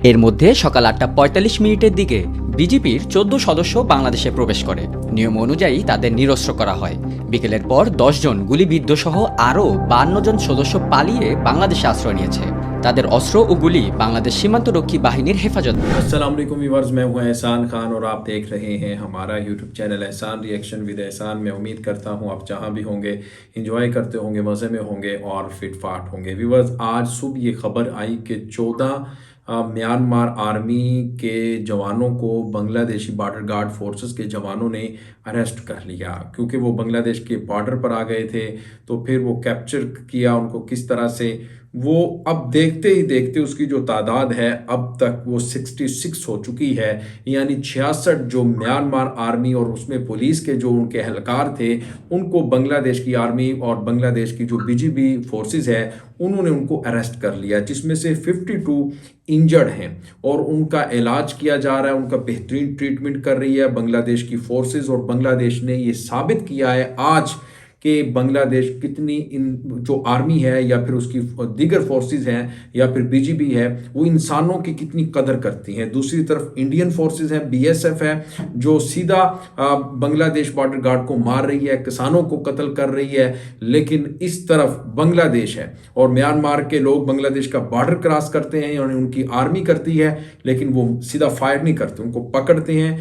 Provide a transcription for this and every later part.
এর মধ্যে সকাল 8:45 দিকে বিজিবির 14 সদস্য বাংলাদেশে প্রবেশ করে। নিয়ম অনুযায়ী তাদের নিরস্ত্র করা হয়। বিকেলের পর 10 জন গুলিবিদ্ধ সহ আরও 52 জন সদস্য পালিয়ে বাংলাদেশে আশ্রয় নিয়েছে। তাদের অস্ত্র ও গুলি বাংলাদেশ সীমান্তরক্ষী বাহিনীর হেফাজতে। अस्सलाम वालेकुम व्यूअर्स, मैं हूं एहसान खान और आप देख रहे हैं हमारा यूट्यूब चैनल एहसान रिएक्शन विद एहसान। मैं उम्मीद करता हूं आप जहां भी होंगे एंजॉय करते होंगे, मज़े में होंगे और फिट फाट होंगे। व्यूअर्स, आज सुबह ये खबर आई कि 14 म्यांमार आर्मी के जवानों को बांग्लादेशी बॉर्डर गार्ड फोर्सेस के जवानों ने अरेस्ट कर लिया, क्योंकि वो बांग्लादेश के बॉर्डर पर आ गए थे। तो फिर वो कैप्चर किया उनको किस तरह से, वो अब देखते ही देखते उसकी जो तादाद है अब तक वो 66 हो चुकी है। यानी 66 जो म्यांमार आर्मी और उसमें पुलिस के जो उनके एहलकार थे उनको बांग्लादेश की आर्मी और बांग्लादेश की जो बीजीबी फोर्सेस है उन्होंने उनको अरेस्ट कर लिया, जिसमें से 52 इंजर्ड हैं और उनका इलाज किया जा रहा है। उनका बेहतरीन ट्रीटमेंट कर रही है बांग्लादेश की फोर्सेस। और बांग्लादेश ने ये साबित किया है आज कि बांग्लादेश कितनी इन जो आर्मी है या फिर उसकी दीगर फोर्सेस हैं या फिर बीजीबी है वो इंसानों की कितनी कदर करती हैं। दूसरी तरफ इंडियन फोर्सेस हैं, बीएसएफ है, जो सीधा बांग्लादेश बॉर्डर गार्ड को मार रही है, किसानों को कत्ल कर रही है। लेकिन इस तरफ बांग्लादेश है और म्यांमार के लोग बांग्लादेश का बॉर्डर क्रॉस करते हैं, यानी उनकी आर्मी करती है, लेकिन वो सीधा फायर नहीं करते, उनको पकड़ते हैं,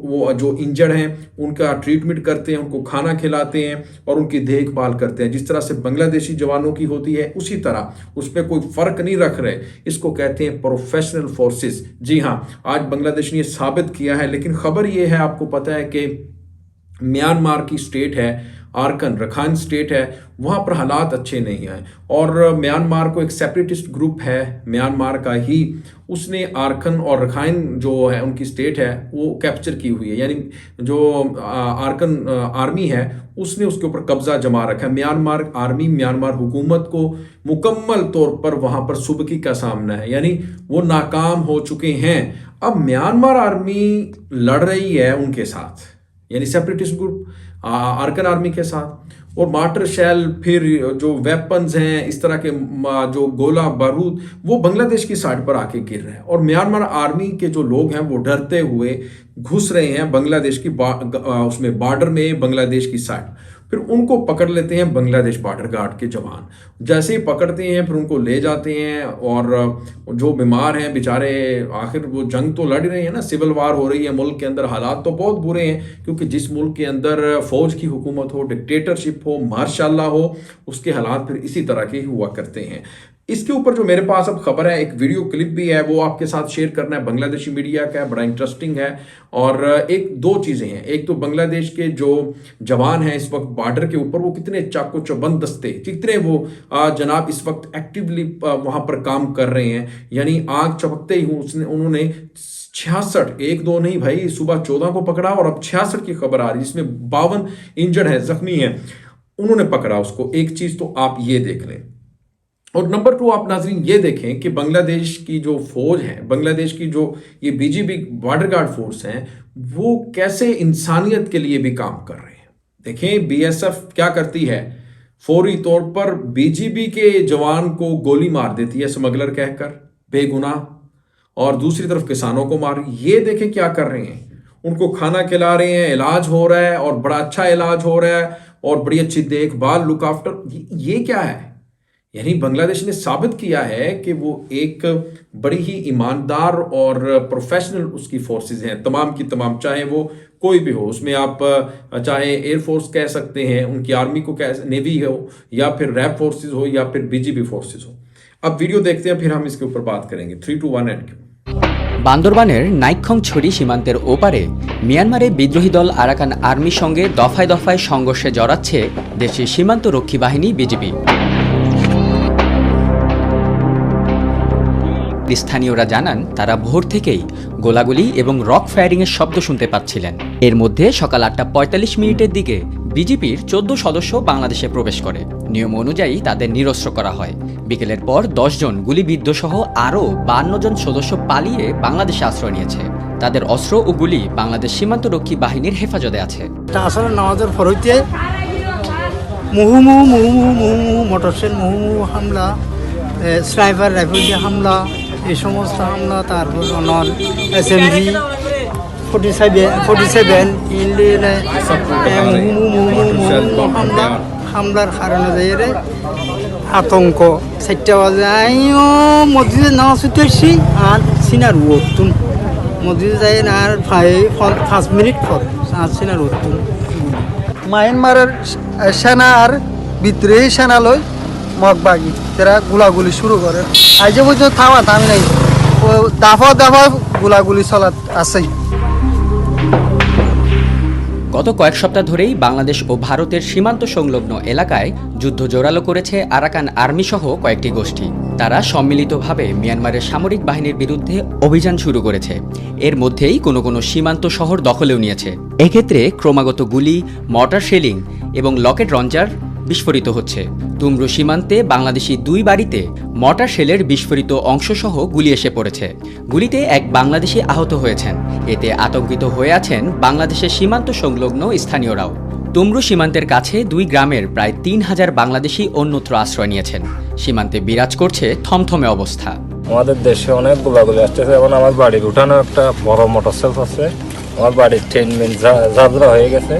वो जो इंजर्ड हैं उनका ट्रीटमेंट करते हैं, उनको खाना खिलाते हैं और उनकी देखभाल करते हैं। जिस तरह से बांग्लादेशी जवानों की होती है उसी तरह उस पर कोई फर्क नहीं रख रहे। इसको कहते हैं प्रोफेशनल फोर्सेस। जी हाँ, आज बांग्लादेश ने साबित किया है। लेकिन खबर ये है, आपको पता है कि म्यांमार की स्टेट है आरकन, रखाइन स्टेट है, वहाँ पर हालात अच्छे नहीं हैं। और म्यांमार को एक सेपरेटिस्ट ग्रुप है म्यांमार का ही, उसने आरकन और रखाइन जो है उनकी स्टेट है वो कैप्चर की हुई है। यानी जो आरकन आर्मी है उसने उसके ऊपर कब्जा जमा रखा है। म्यांमार आर्मी म्यांमार हुकूमत को मुकम्मल तौर पर वहाँ पर सुबकी का सामना है, यानी वो नाकाम हो चुके हैं। अब म्यांमार आर्मी लड़ रही है उनके साथ, यानी सेपरेटिस्ट ग्रुप आर्कन आर्मी के साथ, और मार्टर शेल फिर जो वेपन्स हैं इस तरह के जो गोला बारूद वो बांग्लादेश की साइड पर आके गिर रहे हैं। और म्यांमार आर्मी के जो लोग हैं वो डरते हुए घुस रहे हैं बांग्लादेश की उसमें बॉर्डर में, बांग्लादेश की साइड। फिर उनको पकड़ लेते हैं बांग्लादेश बॉर्डर गार्ड के जवान। जैसे ही पकड़ते हैं फिर उनको ले जाते हैं, और जो बीमार हैं बेचारे, आखिर वो जंग तो लड़ रहे हैं ना, सिविल वार हो रही है मुल्क के अंदर, हालात तो बहुत बुरे हैं, क्योंकि जिस मुल्क के अंदर फौज की हुकूमत हो, डिक्टेटरशिप हो, मार्शाल्लाह हो, उसके हालात फिर इसी तरह के हुआ करते हैं। इसके ऊपर जो मेरे पास अब खबर है, एक वीडियो क्लिप भी है, वो आपके साथ शेयर करना है। बांग्लादेशी मीडिया का है, बड़ा इंटरेस्टिंग है। और एक दो चीज़ें हैं, एक तो बांग्लादेश के जो जवान हैं इस वक्त बॉर्डर के ऊपर वो कितने चाको चौबंद दस्ते, कितने वो जनाब इस वक्त एक्टिवली वहाँ पर काम कर रहे हैं। यानी आग चपकते ही उन्होंने 66, एक दो नहीं भाई, सुबह 14 को पकड़ा और अब 66 की खबर आ रही है, जिसमें 52 इंजर्ड है, जख्मी है, उन्होंने पकड़ा उसको। एक चीज़ तो आप ये देख लें। और नंबर 2 आप नाजरीन ये देखें कि बांग्लादेश की जो फौज है, बांग्लादेश की जो ये बीजीबी बॉर्डर गार्ड फोर्स हैं, वो कैसे इंसानियत के लिए भी काम कर रहे हैं। देखें बीएसएफ क्या करती है, फौरी तौर पर बीजीबी के जवान को गोली मार देती है स्मगलर कहकर बेगुनाह, और दूसरी तरफ किसानों को मार। ये देखें क्या कर रहे हैं, उनको खाना खिला रहे हैं, इलाज हो रहा है और बड़ा अच्छा इलाज हो रहा है और बड़ी अच्छी देखभाल, लुक आफ्टर। ये क्या है, यानी बांग्लादेश ने साबित किया है कि वो एक बड़ी ही ईमानदार और प्रोफेशनल उसकी फोर्सेस हैं, तमाम की तमाम, चाहे वो कोई भी हो, उसमें आप चाहे एयरफोर्स कह सकते हैं, उनकी आर्मी को कह, नेवी हो या फिर रैप फोर्सेस हो या फिर बीजीबी फोर्सेस हो। अब वीडियो देखते हैं, फिर हम इसके ऊपर बात करेंगे। 3, 2, 1 एंड। বান্দরবানের নাইক্ষংছড়ি সীমান্তের ওপারে মিয়ানমারে বিদ্রোহী দল আরাকান আর্মির সঙ্গে দফায় দফায় সংঘর্ষে জড়াচ্ছে দেশটির সীমান্তরক্ষী বাহিনী বিজিবি। স্থানীয়রা জানান তারা ভোর থেকেই গোলাগুলি এবং রক ফায়ারিংয়ের শব্দ শুনতে পাচ্ছিলেন। এর মধ্যে সকাল 8:45 দিকে বিজিবির 14 সদস্য বাংলাদেশে প্রবেশ করে। নিয়ম অনুযায়ী তাদের নিরস্ত্র করা হয়। বিকেলের পর 10 জন গুলিবিদ্ধ সহ আরও 52 জন সদস্য পালিয়ে বাংলাদেশে আশ্রয় নিয়েছে। তাদের অস্ত্র ও গুলি বাংলাদেশ সীমান্তরক্ষী বাহিনীর হেফাজতে আছে। আসলে নামাজের পর হইতে মোটরসাইকেল হামলা, স্নাইপার রাইফেল দিয়ে হামলা, এই সমস্ত হামলা, তারপর ওনার SMG 47 ইন্ডিয়ানে হামলার কারণে যাইরে আতঙ্ক 4টা বাজে আইও মসজিদে নামাজ পড়তে আসছি আর সিনার ওতুন মসজিদে যাই না আর 5 মিনিট পর আর সিনার ওতুন মায়ানমারের সেনা আর বিদ্রোহী সেনালয় মগবাগি তারা গোলাগুলি শুরু করে আজ পর্যন্ত থামি নাই ও দাফা গোলাগুলি চলাত আছেই। গত কয়েক সপ্তাহ ধরেই বাংলাদেশ ও ভারতের সীমান্ত সংলগ্ন এলাকায় যুদ্ধ জোরালো করেছে আরাকান আর্মি সহ কয়েকটি গোষ্ঠী। তারা সম্মিলিতভাবে মিয়ানমারের সামরিক বাহিনীর বিরুদ্ধে অভিযান শুরু করেছে। এর মধ্যেই কোনো কোনো সীমান্ত শহর দখলেও নিয়েছে। এক্ষেত্রে ক্রমাগত গুলি, মর্টার শেলিং এবং লকেট লঞ্চার বিস্ফোরিত হচ্ছে। তুমরু সীমান্তে বাংলাদেশি 2 বাড়িতে মর্টার শেলের বিস্ফোরিত অংশসহ গুলি এসে পড়েছে। গুলিতে এক বাংলাদেশি আহত হয়েছেন। এতে আতঙ্কিত হয়ে আছেন বাংলাদেশের সীমান্ত সংলগ্ন স্থানীয়রাও। তুমরু সীমান্তের কাছে 2 গ্রামের প্রায় 3000 বাংলাদেশি অন্যত্র আশ্রয় নিয়েছেন। সীমান্তে বিরাজ করছে থমথমে অবস্থা। আমাদের দেশে অনেক গোলাগুলি আসতেছে। এখন আমার বাড়ির উঠানো একটা বড় মোটরসাইকেল আছে, আমার বাড়ির 10 মিনিট ঝাঁঝরা হয়ে গেছে।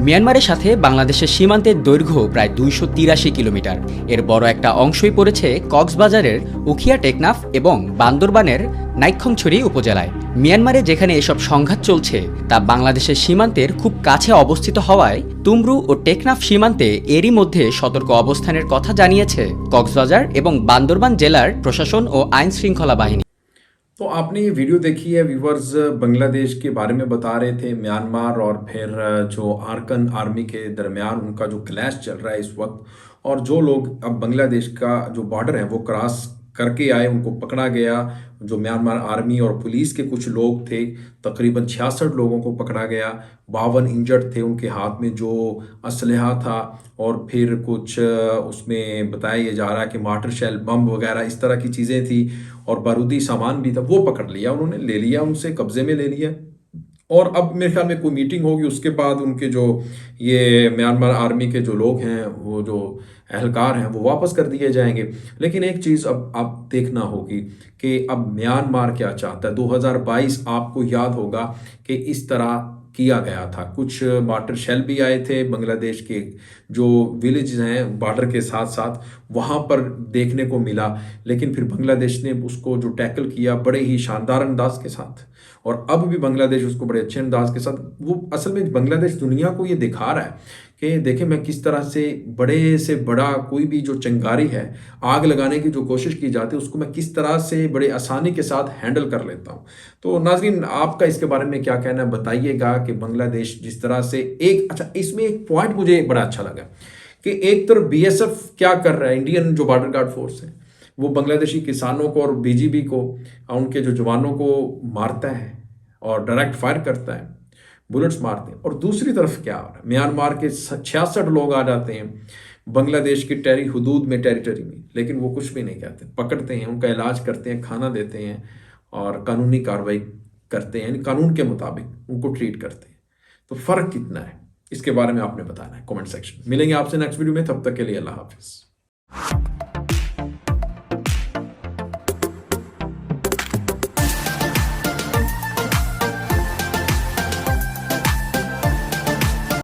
মিয়ানমারের সাথে বাংলাদেশের সীমান্তের দৈর্ঘ্য প্রায় 283 কিলোমিটার। এর বড় একটা অংশই পড়েছে কক্সবাজারের উখিয়া টেকনাফ এবং বান্দরবানের নাইক্ষ্যংছড়ি উপজেলায়। মিয়ানমারে যেখানে এসব সংঘাত চলছে তা বাংলাদেশের সীমান্তের খুব কাছে অবস্থিত হওয়ায় তুমরু ও টেকনাফ সীমান্তে এরই মধ্যে সতর্ক অবস্থানের কথা জানিয়েছে কক্সবাজার এবং বান্দরবান জেলার প্রশাসন ও আইন শৃঙ্খলা বাহিনী। तो आपने ये वीडियो देखी है व्यूवर्स, बांग्लादेश के बारे में बता रहे थे म्यांमार और फिर जो आरकन आर्मी के दरमियान उनका जो क्लैश चल रहा है इस वक्त, और जो लोग अब बांग्लादेश का जो बॉर्डर है वो क्रॉस करके आए उनको पकड़ा गया। जो म्यांमार आर्मी और पुलिस के कुछ लोग थे, तकरीबन 66 लोगों को पकड़ा गया। 52 इंजर्ड थे, उनके हाथ में जो असलहा था और फिर कुछ उसमें बताया जा रहा है कि मार्टर शेल, बम वगैरह इस तरह की चीज़ें थी और बारूदी सामान भी था, वो पकड़ लिया उन्होंने, ले लिया उनसे, कब्जे में ले लिया। और अब मेरे ख्याल में कोई मीटिंग होगी, उसके बाद उनके जो ये म्यांमार आर्मी के जो लोग हैं, वो जो एहलकार हैं, वो वापस कर दिए जाएंगे। लेकिन एक चीज़ अब देखना होगी कि अब म्यांमार क्या चाहता है। 2022 आपको याद होगा कि इस तरह किया गया था, कुछ मार्टर शेल भी आए थे बांग्लादेश के जो विलेज हैं बॉर्डर के साथ साथ, वहाँ पर देखने को मिला। लेकिन फिर बांग्लादेश ने उसको जो टैकल किया बड़े ही शानदार अंदाज के साथ, और अब भी बांग्लादेश उसको बड़े अच्छे अंदाज के साथ, वो असल में बांग्लादेश दुनिया को ये दिखा रहा है कि देखें मैं किस तरह से बड़े से बड़ा कोई भी जो चिंगारी है, आग लगाने की जो कोशिश की जाती है, उसको मैं किस तरह से बड़े आसानी के साथ हैंडल कर लेता हूँ। तो नाज़रीन, आपका इसके बारे में क्या कहना है बताइएगा कि बांग्लादेश जिस तरह से अच्छा इसमें एक पॉइंट मुझे बड़ा अच्छा लगा कि एक तरफ BSF क्या कर रहा है, इंडियन जो बॉर्डर गार्ड फोर्स है, वो बांग्लादेशी किसानों को और BGB को, उनके जो जवानों को मारता है और डायरेक्ट फायर करता है, बुलेट्स मारते हैं। और दूसरी तरफ क्या हो रहा है, म्यांमार के 66 लोग आ जाते हैं बांग्लादेश की हुदूद में, टेरिटरी में, लेकिन वो कुछ भी नहीं कहते, पकड़ते हैं, उनका इलाज करते हैं, खाना देते हैं और कानूनी कार्रवाई करते हैं, यानी कानून के मुताबिक उनको ट्रीट करते हैं। तो फ़र्क कितना है, इसके बारे में आपने बताना है कमेंट सेक्शन। मिलेंगे आपसे नेक्स्ट वीडियो में, तब तक के लिए अल्लाह हाफिज़।